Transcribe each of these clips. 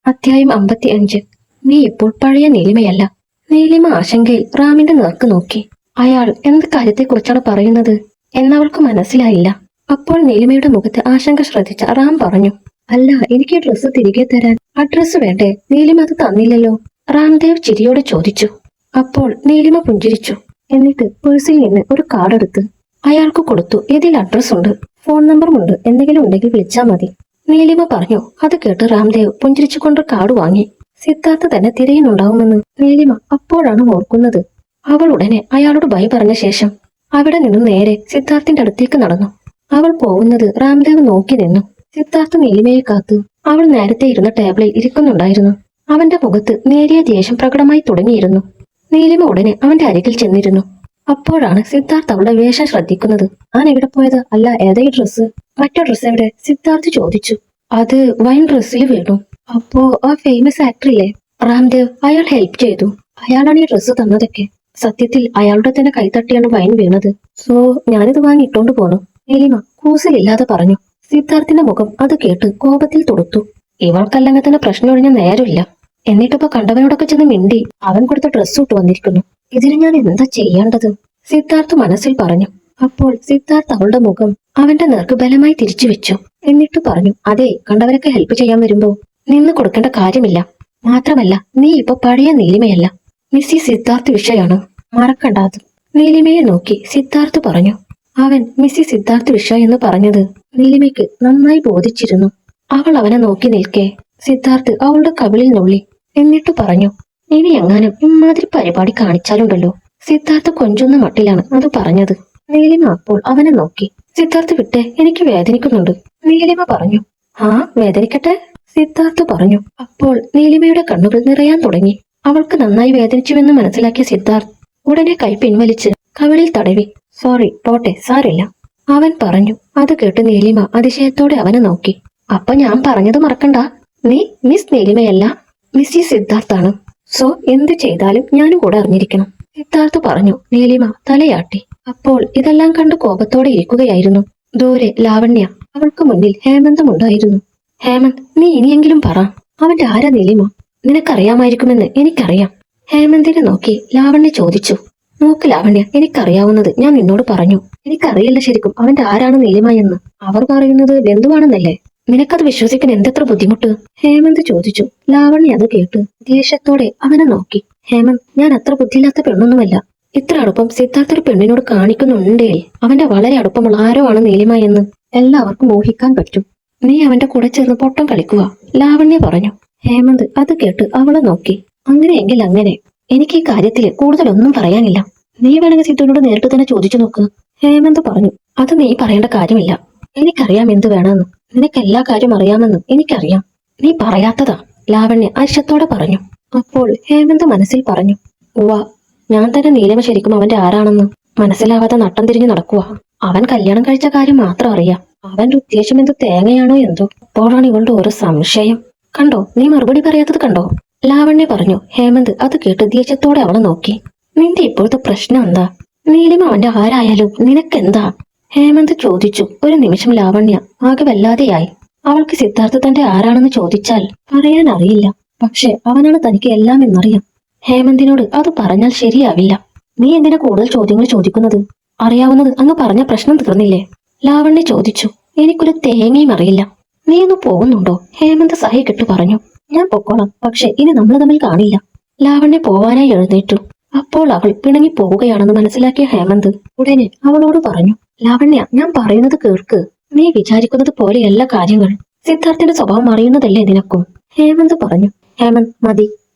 അധ്യായം 55. നീ ഇപ്പോൾ പഴയ നീലിമയല്ല. നീലിമ ആശങ്കയിൽ റാമിന്റെ നേർക്ക് നോക്കി. അയാൾ എന്ത് കാര്യത്തെക്കുറിച്ചാണ് പറയുന്നത് എന്നവൾക്ക് മനസ്സിലായില്ല. അപ്പോൾ നീലിമയുടെ മുഖത്ത് ആശങ്ക ശ്രദ്ധിച്ച റാം പറഞ്ഞു, അല്ല, എനിക്ക് ഡ്രസ്സ് തിരികെ തരാൻ അഡ്രസ് വേണ്ടേ? നീലിമ അത് തന്നില്ലല്ലോ. റാംദേവ് ചിരിയോടെ ചോദിച്ചു. അപ്പോൾ നീലിമ പുഞ്ചിരിച്ചു. എന്നിട്ട് പേഴ്സിൽ നിന്ന് ഒരു കാർഡ് എടുത്ത് അയാൾക്ക് കൊടുത്തു. ഇതിൽ അഡ്രസ് ഉണ്ട്, ഫോൺ നമ്പറുമുണ്ട്, എന്തെങ്കിലും ഉണ്ടെങ്കിൽ വിളിച്ചാൽ മതി. നീലിമ പറഞ്ഞു. അത് കേട്ട് റാംദേവ് പുഞ്ചിരിച്ചുകൊണ്ട് കാർഡ് വാങ്ങി. സിദ്ധാർത്ഥ തന്നെ തിരയുന്നുണ്ടാവുമെന്ന് നീലിമ അപ്പോഴാണ് ഓർക്കുന്നത്. അവൾ ഉടനെ അയാളോട് ബൈ പറഞ്ഞ ശേഷം അവിടെ നിന്നും നേരെ സിദ്ധാർത്ഥിന്റെ അടുത്തേക്ക് നടന്നു. അവൾ പോകുന്നത് റാംദേവ് നോക്കി നിന്നു. സിദ്ധാർത്ഥ നീലിമയെ കാത്തു. അവൾ നേരത്തെ ഇരുന്ന ടേബിളിൽ ഇരിക്കുന്നുണ്ടായിരുന്നു. അവന്റെ മുഖത്ത് നേരിയ ദേഷ്യം പ്രകടമായി തുടങ്ങിയിരുന്നു. നീലിമ ഉടനെ അവന്റെ അരികിൽ ചെന്നിരുന്നു. അപ്പോഴാണ് സിദ്ധാർത്ഥ് അവളുടെ വേഷം ശ്രദ്ധിക്കുന്നത്. ഞാൻ എവിടെ പോയത്? അല്ല, ഏതാ ഈ ഡ്രസ്സ്? മറ്റേ ഡ്രസ്സ് എവിടെ? സിദ്ധാർത്ഥ് ചോദിച്ചു. അത് വൈൻ ഡ്രസ്സിൽ വീണു. അപ്പോ ആ ഫേമസ് ആക്ടറില്ലേ റാംദേവ്, അയാൾ ഹെൽപ്പ് ചെയ്തു. അയാളാണ് ഈ ഡ്രസ്സ് തന്നതൊക്കെ. സത്യത്തിൽ അയാളുടെ തന്നെ കൈത്തട്ടിയാണ് വൈൻ വീണത്. സോ ഞാനിത് വാങ്ങി ഇട്ടോണ്ട് പോന്നു. നീലിമ കൂസലില്ലാതെ പറഞ്ഞു. സിദ്ധാർത്ഥിന്റെ മുഖം അത് കേട്ട് കോപത്തിൽ തൊടുത്തു. ഇവൾക്കല്ലെങ്കിൽ തന്നെ പ്രശ്നം ഒഴിഞ്ഞ നേരമില്ല. എന്നിട്ടിപ്പോ കണ്ടവനോടൊക്കെ ചെന്ന് മിണ്ടി അവൻ കൊടുത്ത ഡ്രസ്സ് ഇട്ട് വന്നിരിക്കുന്നു. ഇതിന് ഞാൻ എന്താ ചെയ്യേണ്ടത്? സിദ്ധാർത്ഥ് മനസ്സിൽ പറഞ്ഞു. അപ്പോൾ സിദ്ധാർത്ഥ് അവളുടെ മുഖം അവന്റെ നേർക്ക് ബലമായി തിരിച്ചു വെച്ചു. എന്നിട്ട് പറഞ്ഞു, അതെ, കണ്ടവരൊക്കെ ഹെൽപ്പ് ചെയ്യാൻ വരുമ്പോ നിന്ന് കൊടുക്കേണ്ട കാര്യമില്ല. മാത്രമല്ല, നീ ഇപ്പൊ പഴയ നീലിമയല്ല, മിസ്സി സിദ്ധാർത്ഥ് വിഷയാണ്, മറക്കണ്ട അത്. നീലിമയെ നോക്കി സിദ്ധാർത്ഥ് പറഞ്ഞു. അവൻ മിസ്സി സിദ്ധാർത്ഥ് വിഷ എന്ന് പറഞ്ഞത് നീലിമയ്ക്ക് നന്നായി ബോധിച്ചിരുന്നു. അവൾ അവനെ നോക്കി നിൽക്കെ സിദ്ധാർത്ഥ് അവളുടെ കവിളിൽ നുള്ളി. എന്നിട്ട് പറഞ്ഞു, ഇനി എങ്ങാനും ഇമാതിരി പരിപാടി കാണിച്ചാലുണ്ടല്ലോ. സിദ്ധാർത്ഥ കൊഞ്ചുന്ന മട്ടിലാണ് അത് പറഞ്ഞത്. നീലിമ അപ്പോൾ അവനെ നോക്കി. സിദ്ധാർത്ഥ് വിട്ടെ, എനിക്ക് വേദനിക്കുന്നുണ്ട്. നീലിമ പറഞ്ഞു. ആ, വേദനിക്കട്ടെ, സിദ്ധാർത്ഥ് പറഞ്ഞു. അപ്പോൾ നീലിമയുടെ കണ്ണുകൾ നിറയാൻ തുടങ്ങി. അവൾക്ക് നന്നായി വേദനിച്ചുവെന്ന് മനസ്സിലാക്കിയ സിദ്ധാർത്ഥ് ഉടനെ കൈ പിൻവലിച്ച് കവിളിൽ തടവി. സോറി, പോട്ടെ, സാരില്ല, അവൻ പറഞ്ഞു. അത് കേട്ട് നീലിമ അതിശയത്തോടെ അവനെ നോക്കി. അപ്പൊ ഞാൻ പറഞ്ഞത് മറക്കണ്ട, നീ മിസ് നീലിമയല്ല, മിസ്സി സിദ്ധാർത്ഥാണ്. സോ എന്ത് ചെയ്താലും ഞാനും കൂടെ അറിഞ്ഞിരിക്കണം, സിദ്ധാർത്ഥ് പറഞ്ഞു. നീലിമ തലയാട്ടി. അപ്പോൾ ഇതെല്ലാം കണ്ട് കോപത്തോടെ ഇരിക്കുകയായിരുന്നു ദൂരെ ലാവണ്യ. അവൾക്ക് മുന്നിൽ ഹേമന്തും ഉണ്ടായിരുന്നു. ഹേമന്ത്, നീ ഇനിയെങ്കിലും പറ, അവന്റെ ആരാ നീലിമ? നിനക്കറിയാമായിരിക്കുമെന്ന് എനിക്കറിയാം. ഹേമന്തിനെ നോക്കി ലാവണ്യ ചോദിച്ചു. നോക്ക് ലാവണ്യ, എനിക്കറിയാവുന്നത് ഞാൻ നിന്നോട് പറഞ്ഞു. എനിക്കറിയില്ല ശരിക്കും അവന്റെ ആരാണ് നീലിമ എന്ന്. അവർ പറയുന്നത് ബന്ധുവാണെന്നല്ലേ. നിനക്കത് വിശ്വസിക്കാൻ എന്തെത്ര ബുദ്ധിമുട്ട്? ഹേമന്ത് ചോദിച്ചു. ലാവണ്യ അത് കേട്ട് ദേഷ്യത്തോടെ അവനെ നോക്കി. ഹേമന്ത്, ഞാൻ അത്ര ബുദ്ധിയില്ലാത്ത പെണ്ണൊന്നുമല്ല. ഇത്ര അടുപ്പം സിദ്ധാർത്ഥ ഒരു പെണ്ണിനോട് കാണിക്കുന്നുണ്ടേ അവന്റെ വളരെ അടുപ്പമുള്ള ആരോ ആണ് നീലിമ എന്ന് എല്ലാവർക്കും ഊഹിക്കാൻ പറ്റും. നീ അവന്റെ കൂടെ ചേർന്ന് പൊട്ടം കളിക്കുക, ലാവണ്യ പറഞ്ഞു. ഹേമന്ത് അത് കേട്ട് അവളെ നോക്കി. അങ്ങനെയെങ്കിൽ അങ്ങനെ, എനിക്ക് ഈ കാര്യത്തിൽ കൂടുതലൊന്നും പറയാനില്ല. നീ വേണമെങ്കിൽ സിദ്ധുവിനോട് നേരിട്ട് തന്നെ ചോദിച്ചു നോക്ക്, ഹേമന്ത് പറഞ്ഞു. അത് നീ പറയേണ്ട കാര്യമില്ല. എനിക്കറിയാം എന്ത് വേണമെന്ന്. നിനക്ക് എല്ലാ കാര്യം അറിയാമെന്നും എനിക്കറിയാം. നീ പറയാത്തതാ, ലാവണ്യ അരിശത്തോടെ പറഞ്ഞു. അപ്പോൾ ഹേമന്ത് മനസ്സിൽ പറഞ്ഞു, ഉവ്വ, ഞാൻ തന്നെ നീലിമ ശരിക്കും അവന്റെ ആരാണെന്ന് മനസ്സിലാവാതെ നട്ടം തിരിഞ്ഞു നടക്കുക. അവൻ കല്യാണം കഴിച്ച കാര്യം മാത്രം അറിയാം. അവന്റെ ഉദ്ദേശം എന്ത് തേങ്ങയാണോ എന്തോ. അപ്പോഴാണ് ഇവളുടെ ഓരോ സംശയം. കണ്ടോ, നീ മറുപടി പറയാത്തത് കണ്ടോ, ലാവണ്യ പറഞ്ഞു. ഹേമന്ത് അത് കേട്ട് ദേഷ്യത്തോടെ അവളെ നോക്കി. നിന്റെ ഇപ്പോഴത്തെ പ്രശ്നം എന്താ? നീലിമ അവന്റെ ആരായാലും നിനക്കെന്താ? ഹേമന്ത് ചോദിച്ചു. ഒരു നിമിഷം ലാവണ്യ ആകെ വല്ലാതെയായി. അവൾക്ക് സിദ്ധാർത്ഥ തന്റെ ആരാണെന്ന് ചോദിച്ചാൽ പറയാൻ അറിയില്ല. പക്ഷെ അവനാണ് തനിക്ക് എല്ലാം എന്നറിയാം. ഹേമന്തിനോട് അത് പറഞ്ഞാൽ ശരിയാവില്ല. നീ എന്തിനാ കൂടുതൽ ചോദ്യങ്ങൾ ചോദിക്കുന്നത്? അറിയാവുന്നത് അങ്ങ് പറഞ്ഞ പ്രശ്നം തീർന്നില്ലേ, ലാവണ്യ ചോദിച്ചു. എനിക്കൊരു തേങ്ങയും അറിയില്ല. നീ ഒന്ന് പോകുന്നുണ്ടോ? ഹേമന്ത് സഹിക്കിട്ട് പറഞ്ഞു. ഞാൻ പൊക്കോളാം, പക്ഷെ ഇനി നമ്മൾ തമ്മിൽ കാണില്ല. ലാവണ്യ പോവാനായി എഴുന്നേറ്റു. അപ്പോൾ അവൾ പിണങ്ങി പോവുകയാണെന്ന് മനസ്സിലാക്കിയ ഹേമന്ത് ഉടനെ അവളോട് പറഞ്ഞു. ലാവണ്യ, ഞാൻ പറയുന്നത് കേൾക്ക്. നീ വിചാരിക്കുന്നത് പോലെയല്ല കാര്യങ്ങൾ. സിദ്ധാർത്ഥിന്റെ സ്വഭാവം അറിയുന്നതല്ലേ നിനക്കും, ഹേമന്ത് പറഞ്ഞു. ഹേമന്ത് മതി.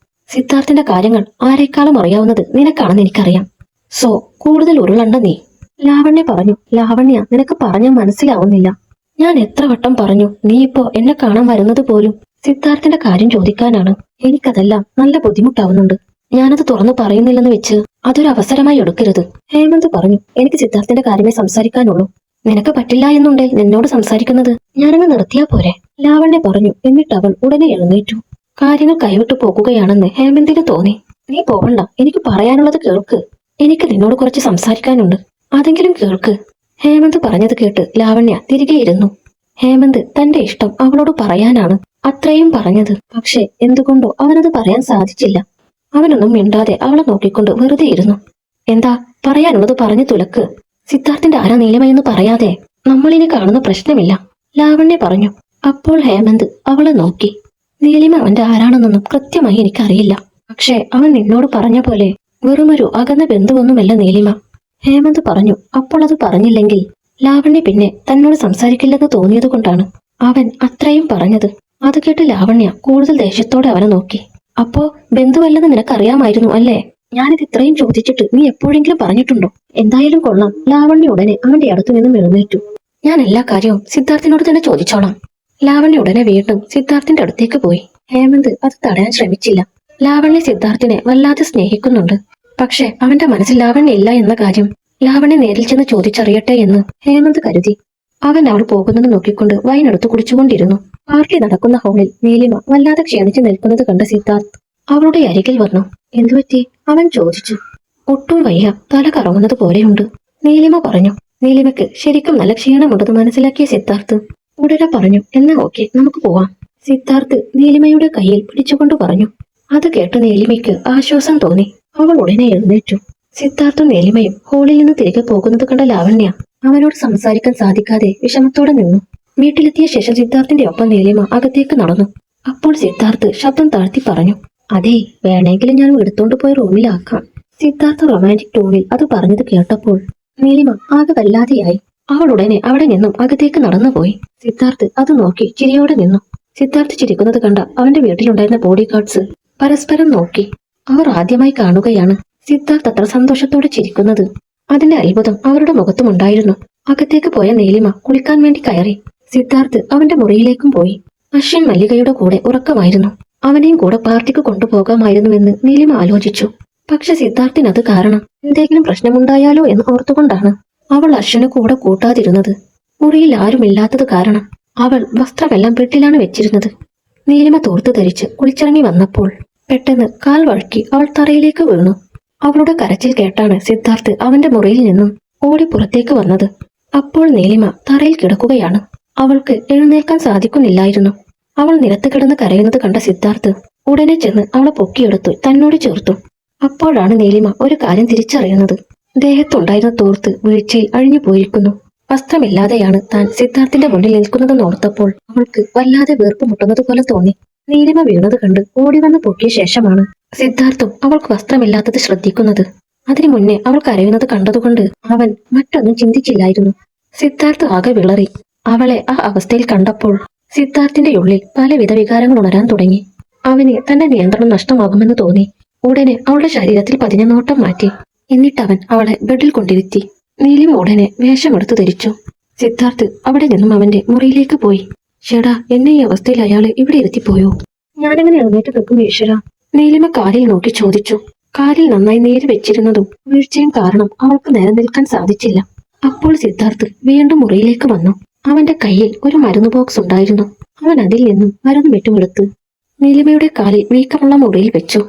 സിദ്ധാർത്ഥിന്റെ കാര്യങ്ങൾ ആരെക്കാളും അറിയാവുന്നത് നിനക്കാണെന്ന് എനിക്കറിയാം. സോ കൂടുതൽ ഉരുളണ്ട നീ, ലാവണ്യ പറഞ്ഞു. ലാവണ്യ, നിനക്ക് പറഞ്ഞാൽ മനസ്സിലാവുന്നില്ല. ഞാൻ എത്ര വട്ടം പറഞ്ഞു, നീ ഇപ്പോ എന്നെ കാണാൻ വരുന്നത് പോലും സിദ്ധാർത്ഥിന്റെ കാര്യം ചോദിക്കാനാണ്. എനിക്കതെല്ലാം നല്ല ബുദ്ധിമുട്ടാവുന്നുണ്ട്. ഞാനത് തുറന്നു പറയുന്നില്ലെന്ന് വെച്ച് അതൊരു അവസരമായി എടുക്കരുത്, ഹേമന്ത് പറഞ്ഞു. എനിക്ക് സിദ്ധാർത്ഥിന്റെ കാര്യമേ സംസാരിക്കാനുള്ളൂ. നിനക്ക് പറ്റില്ല എന്നുണ്ടേ നിന്നോട് സംസാരിക്കുന്നത് ഞാനങ്ങ് നിർത്തിയാ പോരെ, ലാവണ്യ പറഞ്ഞു. എന്നിട്ട് അവൾ ഉടനെ എഴുന്നേറ്റു. കാര്യങ്ങൾ കൈവിട്ടു പോകുകയാണെന്ന് ഹേമന്തിന് തോന്നി. നീ പോവണ്ട, എനിക്ക് പറയാനുള്ളത് കേൾക്ക്. എനിക്ക് നിന്നോട് കുറച്ച് സംസാരിക്കാനുണ്ട്, അതെങ്കിലും കേൾക്ക്, ഹേമന്ത് പറഞ്ഞത് കേട്ട് ലാവണ്യ തിരികെ ഇരുന്നു. ഹേമന്ത് തന്റെ ഇഷ്ടം അവളോട് പറയാനാണ് അത്രയും പറഞ്ഞത്. പക്ഷെ എന്തുകൊണ്ടോ അവനത് പറയാൻ സാധിച്ചില്ല. അവനൊന്നും മിണ്ടാതെ അവളെ നോക്കിക്കൊണ്ട് വെറുതെ ഇരുന്നു. എന്താ പറയാനുള്ളത് പറഞ്ഞു തുലക്ക്. സിദ്ധാർത്ഥിന്റെ ആരാ നീലിമയെന്ന് പറയാതെ നമ്മളിനി കാണുന്ന പ്രശ്നമില്ല, ലാവണ്യ പറഞ്ഞു. അപ്പോൾ ഹേമന്ത് അവളെ നോക്കി. നീലിമ അവന്റെ ആരാണെന്നൊന്നും കൃത്യമായി എനിക്കറിയില്ല. പക്ഷെ അവൻ നിന്നോട് പറഞ്ഞ പോലെ വെറുമൊരു അകന്ന ബന്ധുവൊന്നുമല്ല നീലിമ, ഹേമന്ത് പറഞ്ഞു. അപ്പോൾ അത് പറഞ്ഞില്ലെങ്കിൽ ലാവണ്യ പിന്നെ തന്നോട് സംസാരിക്കില്ലെന്ന് തോന്നിയതുകൊണ്ടാണ് അവൻ അത്രയും പറഞ്ഞത്. അത് കേട്ട് ലാവണ്യ കൂടുതൽ ദേഷ്യത്തോടെ അവനെ നോക്കി. അപ്പോ ബന്ധുവല്ലെന്ന് നിനക്കറിയാമായിരുന്നു അല്ലേ? ഞാനിത് ഇത്രയും ചോദിച്ചിട്ട് നീ എപ്പോഴെങ്കിലും പറഞ്ഞിട്ടുണ്ടോ? എന്തായാലും കൊള്ളാം. ലാവണ്യ ഉടനെ അവന്റെ അടുത്തു നിന്നും എഴുന്നേറ്റു. ഞാൻ എല്ലാ കാര്യവും സിദ്ധാർത്ഥിനോട് തന്നെ ചോദിച്ചോളാം. ലാവണ്യ ഉടനെ വീണ്ടും സിദ്ധാർത്ഥിന്റെ അടുത്തേക്ക് പോയി. ഹേമന്ത് അത് തടയാൻ ശ്രമിച്ചില്ല. ലാവണ്യ സിദ്ധാർത്ഥിനെ വല്ലാതെ സ്നേഹിക്കുന്നുണ്ട്. പക്ഷെ അവന്റെ മനസ്സിൽ ലാവണ്യ ഇല്ല എന്ന കാര്യം ലാവണ്യ നേരിൽ ചെന്ന് ചോദിച്ചറിയട്ടെ എന്ന് ഹേമന്ത് കരുതി. അവൻ അവൾ പോകുന്നത് നോക്കിക്കൊണ്ട് വൈനെടുത്ത് കുടിച്ചുകൊണ്ടിരുന്നു. പാർട്ടി നടക്കുന്ന ഹാളിൽ നീലിമ വല്ലാതെ ക്ഷീണിച്ചു നിൽക്കുന്നത് കണ്ട സിദ്ധാർത്ഥ് അവളുടെ അരികിൽ വന്നു. എന്തുപറ്റി? അവൻ ചോദിച്ചു. ഒട്ടും വയ്യ, തല കറങ്ങുന്നത് പോലെയുണ്ട്, നീലിമ പറഞ്ഞു. നീലിമയ്ക്ക് ശരിക്കും നല്ല ക്ഷീണമുണ്ടെന്ന് മനസ്സിലാക്കിയ സിദ്ധാർത്ഥ് ഉടനെ പറഞ്ഞു. എന്നാ ഓക്കെ, നമുക്ക് പോവാം. സിദ്ധാർത്ഥ് നീലിമയുടെ കയ്യിൽ പിടിച്ചുകൊണ്ട് പറഞ്ഞു. അത് കേട്ട് നീലിമയ്ക്ക് ആശ്വാസം തോന്നി. അവൾ ഉടനെ എഴുന്നേറ്റു. സിദ്ധാർത്ഥും നീലിമയും ഹാളിൽ നിന്ന് തിരികെ പോകുന്നത് കണ്ട ലാവണ്യ അവനോട് സംസാരിക്കാൻ സാധിക്കാതെ വിഷമത്തോടെ നിന്നു. വീട്ടിലെത്തിയ ശേഷം സിദ്ധാർത്ഥിന്റെ ഒപ്പം നീലിമ അകത്തേക്ക് നടന്നു. അപ്പോൾ സിദ്ധാർത്ഥ് ശബ്ദം താഴ്ത്തി പറഞ്ഞു. അതെ, വേണമെങ്കിലും ഞാൻ എടുത്തോണ്ട് പോയി റൂമിലാക്കാം. സിദ്ധാർത്ഥ് റൊമാൻറ്റിക് ടോണിൽ അത് പറഞ്ഞത് കേട്ടപ്പോൾ നീലിമ ആകെ വല്ലാതെയായി. അവൾ ഉടനെ അവിടെ നിന്നും അകത്തേക്ക് നടന്നുപോയി. സിദ്ധാർത്ഥ് അത് നോക്കി ചിരിയോടെ നിന്നു. സിദ്ധാർത്ഥ് ചിരിക്കുന്നത് കണ്ട അവന്റെ വീട്ടിലുണ്ടായിരുന്ന ബോഡി ഗാർഡ്സ് പരസ്പരം നോക്കി. അവർ ആദ്യമായി കാണുകയാണ് സിദ്ധാർത്ഥ് അത്ര സന്തോഷത്തോടെ ചിരിക്കുന്നത്. അതിന്റെ അത്ഭുതം അവരുടെ മുഖത്തും ഉണ്ടായിരുന്നു. അകത്തേക്ക് പോയ നീലിമ കുളിക്കാൻ വേണ്ടി കയറി. സിദ്ധാർത്ഥ് അവന്റെ മുറിയിലേക്കും പോയി. അശ്വിൻ മല്ലികയുടെ കൂടെ ഉറക്കമായിരുന്നു. അവനെയും കൂടെ പാർട്ടിക്ക് കൊണ്ടുപോകാമായിരുന്നുവെന്ന് നീലിമ ആലോചിച്ചു. പക്ഷെ സിദ്ധാർത്ഥിനത് കാരണം എന്തെങ്കിലും പ്രശ്നമുണ്ടായാലോ എന്ന് ഓർത്തുകൊണ്ടാണ് അവൾ അശ്വിനെ കൂടെ കൂട്ടാതിരുന്നത്. മുറിയിൽ ആരുമില്ലാത്തത് കാരണം അവൾ വസ്ത്രമെല്ലാം ബെഡിലാണ് വെച്ചിരുന്നത്. നീലിമ തോർത്തു ധരിച്ച് കുളിച്ചിറങ്ങി വന്നപ്പോൾ പെട്ടെന്ന് കാൽ വഴുക്കി അവൾ തറയിലേക്ക് വീണു. അവളുടെ കരച്ചിൽ കേട്ടാണ് സിദ്ധാർത്ഥ് അവന്റെ മുറിയിൽ നിന്നും ഓടി പുറത്തേക്ക് വന്നത്. അപ്പോൾ നീലിമ തറയിൽ കിടക്കുകയാണ്. അവൾക്ക് എഴുന്നേൽക്കാൻ സാധിക്കുന്നില്ലായിരുന്നു. അവൾ നിലത്ത് കിടന്ന് കരയുന്നത് കണ്ട സിദ്ധാർത്ഥ് ഉടനെ ചെന്ന് അവളെ പൊക്കിയെടുത്തു തന്നോട് ചേർത്തു. അപ്പോഴാണ് നീലിമ ഒരു കാര്യം തിരിച്ചറിയുന്നത്. ദേഹത്തുണ്ടായിരുന്ന തോർത്ത് വീഴ്ചയിൽ അഴിഞ്ഞു പോയിരിക്കുന്നു. വസ്ത്രമില്ലാതെയാണ് താൻ സിദ്ധാർത്ഥിന്റെ മുന്നിൽ നിൽക്കുന്നതെന്ന് ഓർത്തപ്പോൾ അവൾക്ക് വല്ലാതെ വീർപ്പ് മുട്ടുന്നത് പോലെ തോന്നി. നീലിമ വീണത് കണ്ട് ഓടിവന്ന് പൊക്കിയ ശേഷമാണ് സിദ്ധാർത്ഥും അവൾക്ക് വസ്ത്രമില്ലാത്തത് ശ്രദ്ധിക്കുന്നത്. അതിനു മുന്നേ അവൾ കരയുന്നത് കണ്ടതുകൊണ്ട് അവൻ മറ്റൊന്നും ചിന്തിച്ചില്ലായിരുന്നു. സിദ്ധാർത്ഥ് ആകെ വിളറി. അവളെ ആ അവസ്ഥയിൽ കണ്ടപ്പോൾ സിദ്ധാർത്ഥിന്റെ ഉള്ളിൽ പലവിധ വികാരങ്ങൾ ഉണരാൻ തുടങ്ങി. അവന് തന്റെ നിയന്ത്രണം നഷ്ടമാകുമെന്ന് തോന്നി. ഉടനെ അവളുടെ ശരീരത്തിൽ പതിഞ്ഞ നോട്ടം മാറ്റി. എന്നിട്ടവൻ അവളെ ബെഡിൽ കൊണ്ടിരുത്തി. നീലിമ ഉടനെ വേഷമെടുത്തു ധരിച്ചു. സിദ്ധാർത്ഥ് അവിടെ നിന്നും അവന്റെ മുറിയിലേക്ക് പോയി. ഷെടാ, എന്നെ ഈ അവസ്ഥയിൽ അയാള് ഇവിടെ ഇരുത്തിപ്പോയോ? ഞാനെങ്ങനെ എഴുന്നേറ്റ് നിൽക്കും ഈശ്വര? നീലിമ കാലിൽ നോക്കി ചോദിച്ചു. കാലിൽ നന്നായി നീര് വെച്ചിരുന്നതും വീഴ്ചയും കാരണം അവൾക്ക് നേരെ നിൽക്കാൻ സാധിച്ചില്ല. അപ്പോൾ സിദ്ധാർത്ഥ് വീണ്ടും മുറിയിലേക്ക് വന്നു. അവന്റെ കയ്യിൽ ഒരു മരുന്ന് ബോക്സ് ഉണ്ടായിരുന്നു. അവൻ അതിൽ നിന്നും മരുന്ന് വെട്ടുമെടുത്ത് നീലിമയുടെ കാലിൽ വീക്കമുള്ള മുറിയിൽ വെച്ചു.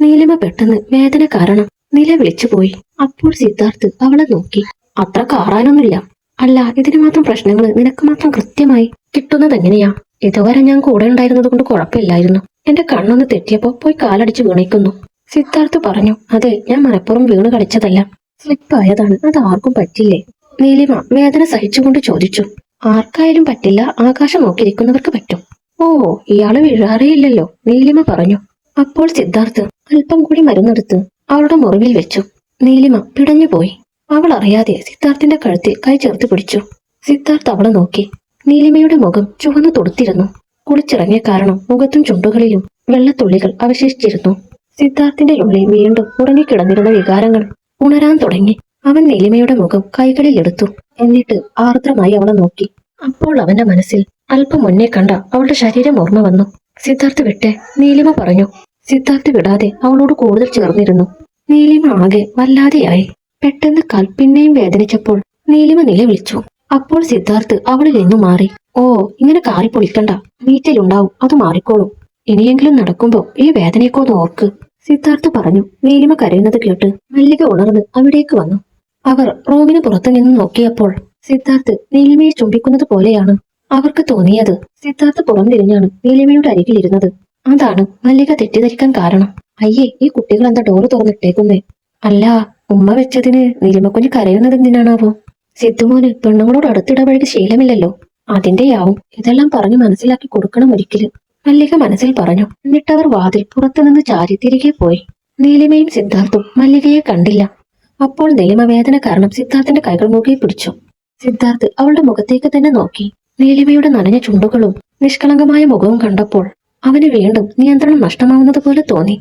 നീലിമ പെട്ടെന്ന് വേദന കാരണം നിലവിളിച്ചുപോയി. അപ്പോൾ സിദ്ധാർത്ഥ് അവളെ നോക്കി. അത്ര കാറാനൊന്നുമില്ല. അല്ല, ഇതിന് മാത്രം പ്രശ്നങ്ങൾ നിനക്ക് മാത്രം കൃത്യമായി കിട്ടുന്നത് എങ്ങനെയാ? ഇതുവരെ ഞാൻ കൂടെ ഉണ്ടായിരുന്നത് കൊണ്ട് കുഴപ്പമില്ലായിരുന്നു. എന്റെ കണ്ണൊന്ന് തെറ്റിയപ്പോ പോയി കാലടിച്ച് വീണിക്കുന്നു, സിദ്ധാർത്ഥ് പറഞ്ഞു. അതെ, ഞാൻ മനഃപൂർവ്വം വീണ് കളിച്ചതല്ല, സ്ലിപ്പായതാണ്. അത് ആർക്കും പറ്റില്ലേ? നീലിമ വേദന സഹിച്ചുകൊണ്ട് ചോദിച്ചു. ആർക്കായാലും പറ്റില്ല, ആകാശം നോക്കിയിരിക്കുന്നവർക്ക് പറ്റും. ഓ, ഇയാള് വീഴാറേയില്ലല്ലോ, നീലിമ പറഞ്ഞു. അപ്പോൾ സിദ്ധാർത്ഥ് അല്പം കൂടി മരുന്നെടുത്ത് അവളുടെ മുറിവിൽ വെച്ചു. നീലിമ പിടഞ്ഞുപോയി. അവൾ അറിയാതെ സിദ്ധാർത്ഥിന്റെ കഴുത്തിൽ കൈ ചേർത്ത് പിടിച്ചു. സിദ്ധാർത്ഥ് അവളെ നോക്കി. നീലിമയുടെ മുഖം ചുവന്നു തൊടുത്തിരുന്നു. കുളിച്ചിറങ്ങിയ കാരണം മുഖത്തും ചുണ്ടുകളിലും വെള്ളത്തുള്ളികൾ അവശേഷിച്ചിരുന്നു. സിദ്ധാർത്ഥിന്റെ ഉള്ളിൽ വീണ്ടും ഉറങ്ങിക്കിടന്നിരുന്ന വികാരങ്ങൾ ഉണരാൻ തുടങ്ങി. അവൻ നീലിമയുടെ മുഖം കൈകളിൽ എടുത്തു. എന്നിട്ട് ആർദ്രമായി അവളെ നോക്കി. അപ്പോൾ അവന്റെ മനസ്സിൽ അല്പം മുന്നേ കണ്ട അവളുടെ ശരീരം ഓർമ്മ വന്നു. സിദ്ധാർത്ഥ് വിട്ടെ, നീലിമ പറഞ്ഞു. സിദ്ധാർത്ഥ് വിടാതെ അവളോട് കൂടുതൽ ചേർന്നിരുന്നു. നീലിമ ആകെ വല്ലാതെയായി. പെട്ടെന്ന് കാൽ പിന്നെയും വേദനിച്ചപ്പോൾ നീലിമ നിലവിളിച്ചു. അപ്പോൾ സിദ്ധാർത്ഥ് അവളിൽ നിന്നു മാറി. ഓ, ഇങ്ങനെ കാറി പൊളിക്കണ്ട, വീട്ടിലുണ്ടാവും, അത് മാറിക്കോളും. ഇനിയെങ്കിലും നടക്കുമ്പോ ഈ വേദനയൊക്കെ ഒന്ന് ഓർക്ക്, സിദ്ധാർത്ഥ് പറഞ്ഞു. നീലിമ കരയുന്നത് കേട്ട് മല്ലിക ഉണർന്ന് അവിടേക്ക് വന്നു. അവർ റൂമിന് പുറത്തു നിന്ന് നോക്കിയപ്പോൾ സിദ്ധാർത്ഥ് നീലിമയെ ചുംബിക്കുന്നത് പോലെയാണ് അവർക്ക് തോന്നിയത് സിദ്ധാർത്ഥ് പുറംതിരിഞ്ഞാണ് നീലിമയുടെ അരികിലിരുന്നത്. അതാണ് മല്ലിക തെറ്റിദ്ധരിക്കാൻ കാരണം. അയ്യേ, ഈ കുട്ടികൾ എന്താ ഡോറ് തുറന്നിട്ടേക്കുന്നേ? അല്ല, ഉമ്മ വെച്ചതിന് നീലിമക്കുഞ്ഞ് കരയുന്നത് എന്തിനാണാവോ? സിദ്ധുമോന് പെണ്ണുങ്ങളോട് അടുത്തിടപഴകി ശീലമില്ലല്ലോ, അതിന്റെയാവും. ഇതെല്ലാം പറഞ്ഞു മനസ്സിലാക്കി കൊടുക്കണം ഒരിക്കലും, മല്ലിക മനസ്സിൽ പറഞ്ഞു. എന്നിട്ടവർ വാതിൽ പുറത്തുനിന്ന് ചാരി തിരികെ പോയി. നീലിമയും സിദ്ധാർത്ഥും മല്ലികയെ കണ്ടില്ല. അപ്പോൾ നീലിമ വേദന കാരണം സിദ്ധാർത്ഥിന്റെ കൈകൾ മുറുകെ പിടിച്ചു. സിദ്ധാർത്ഥ് അവളുടെ മുഖത്തേക്ക് തന്നെ നോക്കി. നീലിമയുടെ നനഞ്ഞ ചുണ്ടുകളും നിഷ്കളങ്കമായ മുഖവും കണ്ടപ്പോൾ അവന് വീണ്ടും നിയന്ത്രണം നഷ്ടമാവുന്നത് പോലെ തോന്നി.